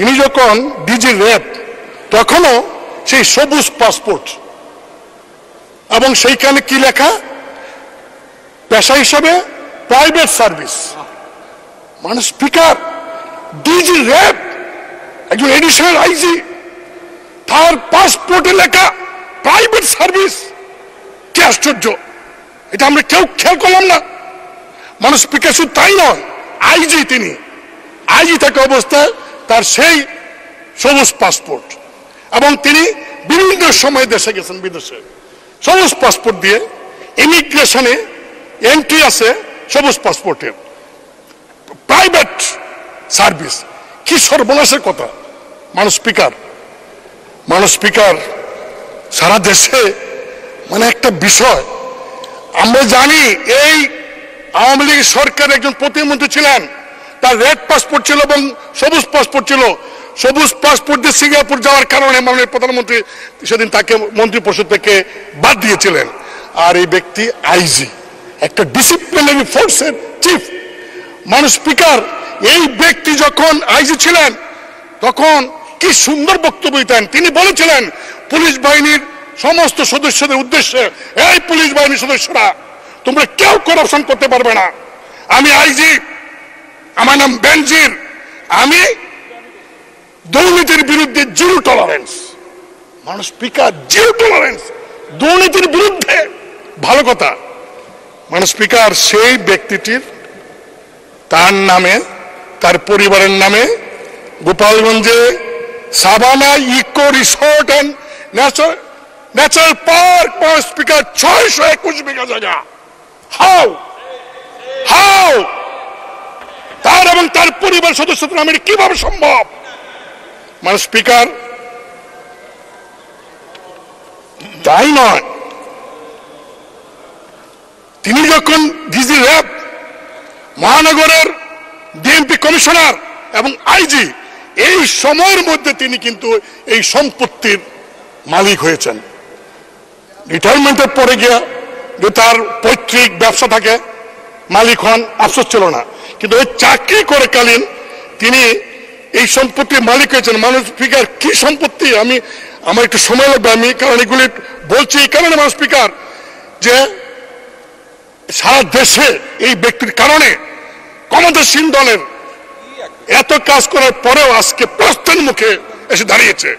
তিনি যখন DG RAB তখনও সেই সবুজ পাসপোর্ট এবং সেইখানে কি লেখা পেশা হিসাবে প্রাইভেট সার্ভিস। মানে স্পিকার, ডিজি র্যাব একজন এডিশনাল আইজি, তার পাসপোর্টে লেখা প্রাইভেট সার্ভিস। কি আশ্চর্য! এটা আমরা কেউ খেয়াল করলাম না। মানুষ স্পিকার শুধু তাই নয়, আইজি, তিনি আইজি থাকা অবস্থায় তার সেই সবুজ পাসপোর্ট, এবং তিনি বিভিন্ন সময় দেশে গেছেন, বিদেশে সবুজ পাসপোর্ট দিয়ে। ইমিগ্রেশনে এন্ট্রি আছে সবুজ পাসপোর্টের, প্রাইভেট সার্ভিস। কি সর্বনাশের কথা! মানুষ স্পিকার সারা দেশে মানে একটা বিষয়। আমরা জানি এই আওয়ামী লীগ সরকার একজন প্রতিমন্ত্রী ছিলেন, তার রেড পাসপোর্ট ছিল এবং সবুজ পাসপোর্ট ছিল। সবুজ পাসপোর্ট দিয়ে সিঙ্গাপুর যাওয়ার কারণে মাননীয় প্রধানমন্ত্রী সেদিন তাকে মন্ত্রী পরিষদ থেকে বাদ দিয়েছিলেন। আর এই ব্যক্তি আইজি, একটা ডিসিপ্লিনারি ফোর্সের চিফ। মানুষ স্পিকার, এই ব্যক্তি যখন আইজি ছিলেন তখন কি সুন্দর বক্তব্য দিতেন। তিনি বলেছিলেন পুলিশ বাহিনীর সমস্ত সদস্যদের উদ্দেশ্যে, এই পুলিশ বাহিনীর সদস্যরা, তোমরা কেউ করাপশন করতে পারবে না। আমি আইজি, আমার নাম বেনজির, আমি দুর্নীতির বিরুদ্ধে জিরো টলারেন্স। মানুষ স্পিকার, জিরো টলারেন্স দুর্নীতির বিরুদ্ধে। ভালো কথা। মানুষ স্পিকার, সেই ব্যক্তিটির তার নামে, তার পরিবারের নামে গোপালগঞ্জে Savanna Eco Resort and Natural Park, speaker, 621 bigha জায়গা। হাউ তার এবং তার পরিবার সদস্যদের নামে কিভাবে সম্ভব? মানে স্পিকার, তাই নয়, তিনি যখন ডিজি র্যাব, মহানগরের ডিএমপি কমিশনার এবং আইজি, এই সময়ের মধ্যে তিনি কিন্তু এই সম্পত্তির মালিক হয়েছেন। রিটায়ারমেন্টের পরে গিয়া যে তার পৈতৃক ব্যবসা থাকে, মালিক হন, আফসোস ছিল না, কিন্তু ওই চাকরি করে কালীন তিনি এই সম্পত্তির মালিক হয়েছেন। মানুষ স্পিকার, কি সম্পত্তি! আমার একটু সময় লাগবে, আমি কারণ এগুলি বলছি এই কারণে। মানুষ স্পিকার, যে সারা দেশে এই ব্যক্তির কারণে ক্ষমতাসীন দলের এত কাজ করার পরেও আজকে প্রশ্নের মুখে এসে দাঁড়িয়েছে।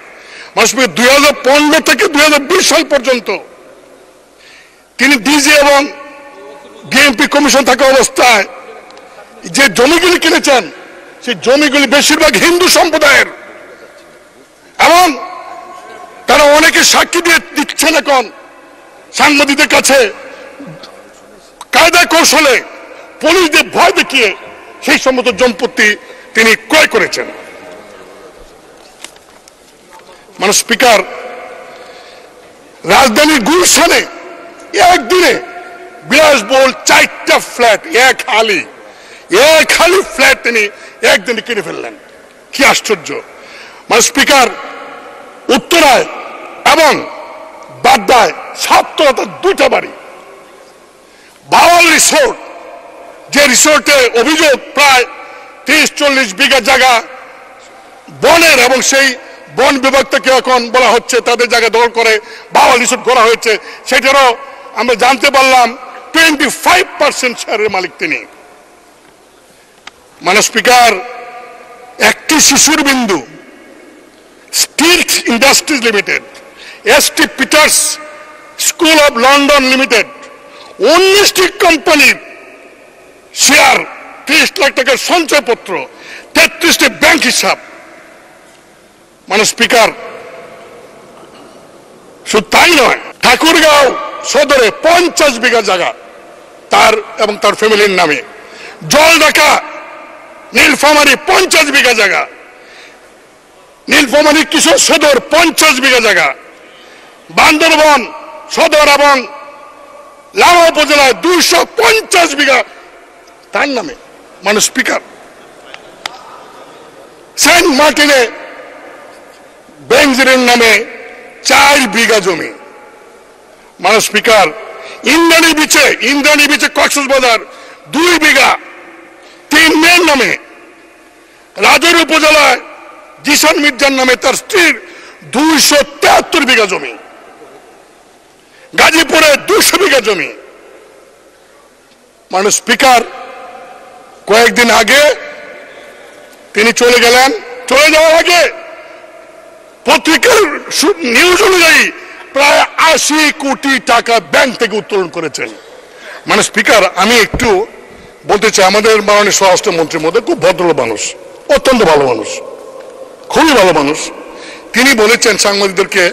মানুষ 2015 থেকে 2020 সাল পর্যন্ত তিনি ডিজি এবং ডিএমপি কমিশন থাকা অবস্থায় যে জমিগুলি কিনেছেন, সেই জমিগুলি বেশিরভাগ হিন্দু সম্প্রদায়ের, এবং তারা অনেকে সাক্ষী দিয়ে দিচ্ছেন এখন সাংবাদিকদের কাছে, কায়দা কৌশলে পুলিশদের ভয় দেখিয়ে সেই সমস্ত সম্পত্তি তিনি ক্রয় করেছেন। মানে স্পিকার, রাজধানীর গুলশানে একদিনে বিলাসবহুল 4টা ফ্ল্যাট, এক হালি ফ্ল্যাট তিনি একদিনে কিনে ফেললেন। কি আশ্চর্য! মানে স্পিকার, উত্তরায় এবং বাড্ডায় 7তলাতে 2টা বাড়ি। বাওয়াল রিসোর্ট, যে রিসোর্টে অভিযোগ প্রায় 30-40 বিঘা জায়গা বনের, এবং সেই বন বিভাগ থেকে এখন বলা হচ্ছে তাদের জায়গা দখল করে বাওয়াল রিসোর্ট করা হয়েছে। সেটারও আমরা জানতে পারলাম 25% শেয়ারের মালিক তিনি। মানে স্পিকার, একটি শিশুর বিন্দু, steel industries limited, ST Peter's school of London limited, 19টি কোম্পানির শেয়ার, 30 লাখ টাকার সঞ্চয়পত্র, 33টি ব্যাংক হিসাব। মানে স্পিকার, শুধু তাই নয়, ঠাকুরগাঁও সদরে 50 বিঘা জায়গা তার এবং তার ফ্যামিলির নামে। জলঢাকা নীলফামারী 50 বিঘা জায়গা, নীলফামারী কিশোর সদর 50 বিঘা জায়গা, বান্দরবন সদর এবং লামা উপজেলায় 250 বিঘা তার নামে। মানে স্পিকার, সেন্ট মার্টিনে বেনজিরের নামে 4 বিঘা জমি। মানে স্পিকার, ইন্দ্রাণী বিচে কক্সবাজার 2 বিঘা 3 মেয়ের নামে। রাজৌরি উপজেলায় জিশান মির্জার নামে তার স্ত্রীর 273 বিঘা জমি, গাজীপুরে 200 বিঘা জমি। মাননীয় স্পিকার, কয়েকদিন আগে তিনি চলে গেলেন। চলে যাওয়ার আগে পত্রিকার নিউজ অনুযায়ী প্রায় 80 কোটি টাকা ব্যাংক থেকে উত্তোলন করেছেন। মানে স্পিকার, আমি একটু বলতে চাই, আমাদের মাননীয় স্বরাষ্ট্রমন্ত্রীর মধ্যে খুব ভদ্র মানুষ, অত্যন্ত ভালো মানুষ, খুবই ভালো মানুষ। তিনি বলেছেন সাংবাদিকদেরকে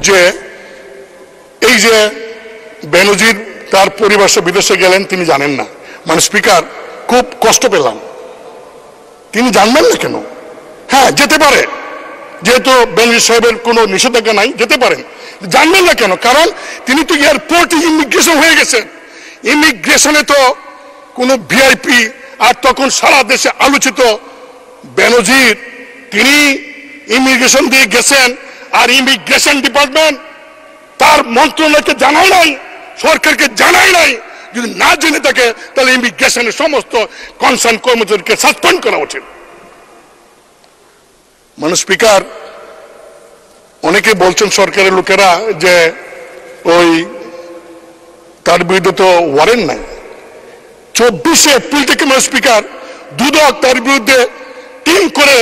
যে এই যে বেনজির তার পরিবার সহ বিদেশে গেলেন তিনি জানেন না। মানে স্পিকার, খুব কষ্ট পেলাম। তিনি জানবেন না কেন? হ্যাঁ, যেতে পারে, যেহেতু বেনজির সাহেবের কোনো নিষেধাজ্ঞা নাই, যেতে পারেন। জানবেন না কেন? কারণ তিনি তো এয়ারপোর্টে ইমিগ্রেশন হয়ে গেছেন। ইমিগ্রেশনে তো কোনো ভিআইপি, আর তখন সারা দেশে আলোচিত বেনজির, তিনি ইমিগ্রেশন দিয়ে গেছেন, আর ইমিগ্রেশন ডিপার্টমেন্ট তার মন্ত্রণালয়কে জানায় নাই, সরকারকে জানায় নাই। যদি না জেনে থাকে তাহলে ইমিগ্রেশনের সমস্ত কনসার্ন কর্মচারীকে সাসপেন্ড করা উচিত। মাননীয় স্পিকার, অনেকে বলছেন সরকারের লোকেরা যে ওই তার বিরুদ্ধে তো ওয়ারেন্ট নাই। 24 এপ্রিল থেকে মাননীয় স্পিকার দুদক তার বিরুদ্ধে টিম করে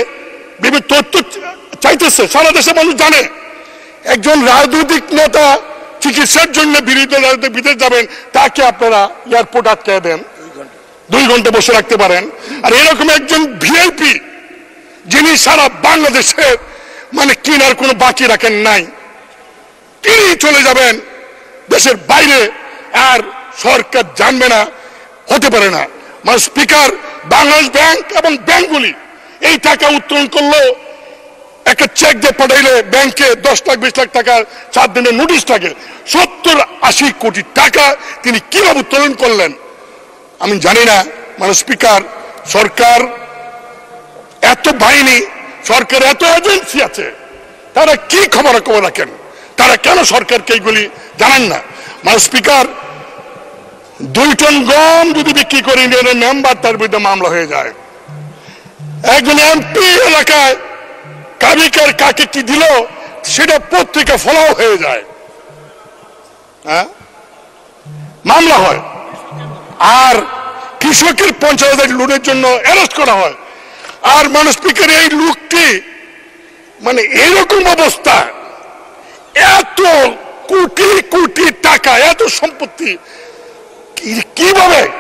বিভিন্ন তথ্য চাইতেছে। সারা দেশে মানুষ জানে একজন রাজনৈতিক নেতা চিকিৎসার জন্য বিদেশ যাবেন, তাকে আপনারা এয়ারপোর্ট আটকে দেন, 2 ঘন্টা বসে রাখতে পারেন। আর এরকম একজন ভিআইপি যিনি সারা বাংলাদেশে মানে কিনার কোনো বাকি রাখেন নাই, তিনি চলে যাবেন দেশের বাইরে, আর সরকার জানবে না, হতে পারে না। মানে স্পিকার, বাংলাদেশ ব্যাংক এবং ব্যাংকগুলি এই টাকা উত্তোলন করলো, একটা চেক দিয়ে পাঠাইলে ব্যাংকে 10 লাখ 20 লাখ টাকার 7 দিনের নোটিশ থাকে। 70-80 কোটি টাকা তিনি কিভাবে উত্তোলন করলেন আমি জানি না। মানে স্পিকার, সরকার এত বাহিনী, সরকার এত এজেন্সি আছে, তারা কি খবর রাখেন? তারা কেন সরকারকে এইগুলি জানান না? মানে স্পিকার, 2 টন গম যদি বিক্রি করে ইউনিয়নের মেম্বার, তার বিরুদ্ধে মামলা হয়ে যায়। একজন এমপি এলাকায় কাবিকার কাকে কি দিল সেটা পত্রিকা ফলাও হয়ে যায়, হ্যাঁ, মামলা হয়। আর কৃষকের 50,000 লোনের জন্য অ্যারেস্ট করা হয়। আর মাননীয় স্পিকার, এই লোকটি মানে এরকম অবস্থা, এত কোটি কোটি টাকা, এত সম্পত্তি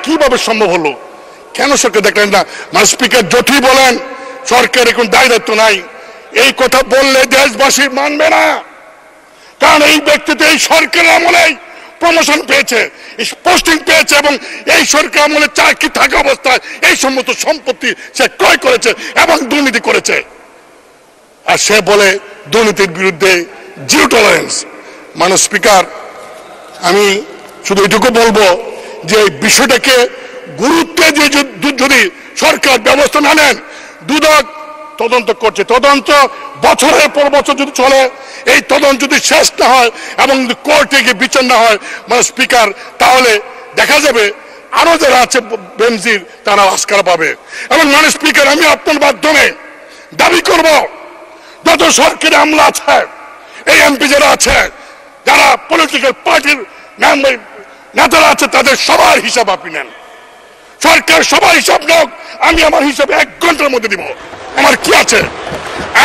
কিভাবে সম্ভব হলো? কেন সরকার দেখলেন না? মাননীয় স্পিকার, যতই বলেন সরকার এখন দায় দায়িত্ব নাই, এই কথা বললে দেশবাসী মানবে না। কারণ এই ব্যক্তি তো এই সরকারের আমলে প্রমোশন পেয়েছে, পোস্টিং পেয়েছে, এবং এই সরকার আমলে চাকরি থাকা অবস্থায় এই সমস্ত সম্পত্তি সে ক্রয় করেছে এবং দুর্নীতি করেছে। আর সে বলে দুর্নীতির বিরুদ্ধে জিরো টলারেন্স। মাননীয় স্পিকার, আমি শুধু এটুকু বলবো যে এই বিষয়টাকে গুরুত্বে যে যদি সরকার ব্যবস্থা না নেন, দুদক তদন্ত করছে, তদন্ত বছরের পর বছর যদি চলে, এই তদন্ত যদি শেষ না হয় এবং কোর্টে গিয়ে বিচার না হয়, মানে স্পিকার, তাহলে দেখা যাবে আরো যারা আছে বেনজির তারা আস্কার পাবে। এবং মানে স্পিকার, আমি আপনার মাধ্যমে দাবি করব, যত সরকারি আমলা আছে, এই এমপি যারা আছে, যারা পলিটিক্যাল পার্টির নেতারা আছে, তাদের সবার হিসাব আপনি নেন। সরকার সবার হিসাব নেক, আমি আমার হিসাব 1 ঘন্টার মধ্যে দিব। আমার কি আছে,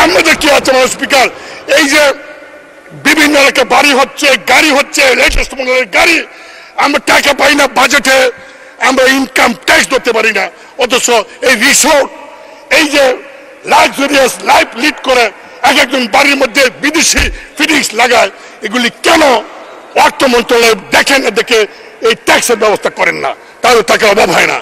আমাদের কি আছে? মাননীয় স্পিকার, এই যে বিভিন্ন এলাকায় বাড়ি হচ্ছে, গাড়ি হচ্ছে, লেটেস্ট মডেলের গাড়ি, আমরা টাকা পাই না বাজেটে, আমরা ইনকাম ট্যাক্স ধরতে পারি না। অথচ এই রিসোর্ট, এই যে লাক্সারিয়াস লাইফ লিড করে একজন বাড়ির মধ্যে বিদেশি ফিটিংস লাগায়, এগুলি কেন অর্থ মন্ত্রণালয় দেখে এই ট্যাক্সের ব্যবস্থা করেন না? তাহলে টাকা অভাব হয় না।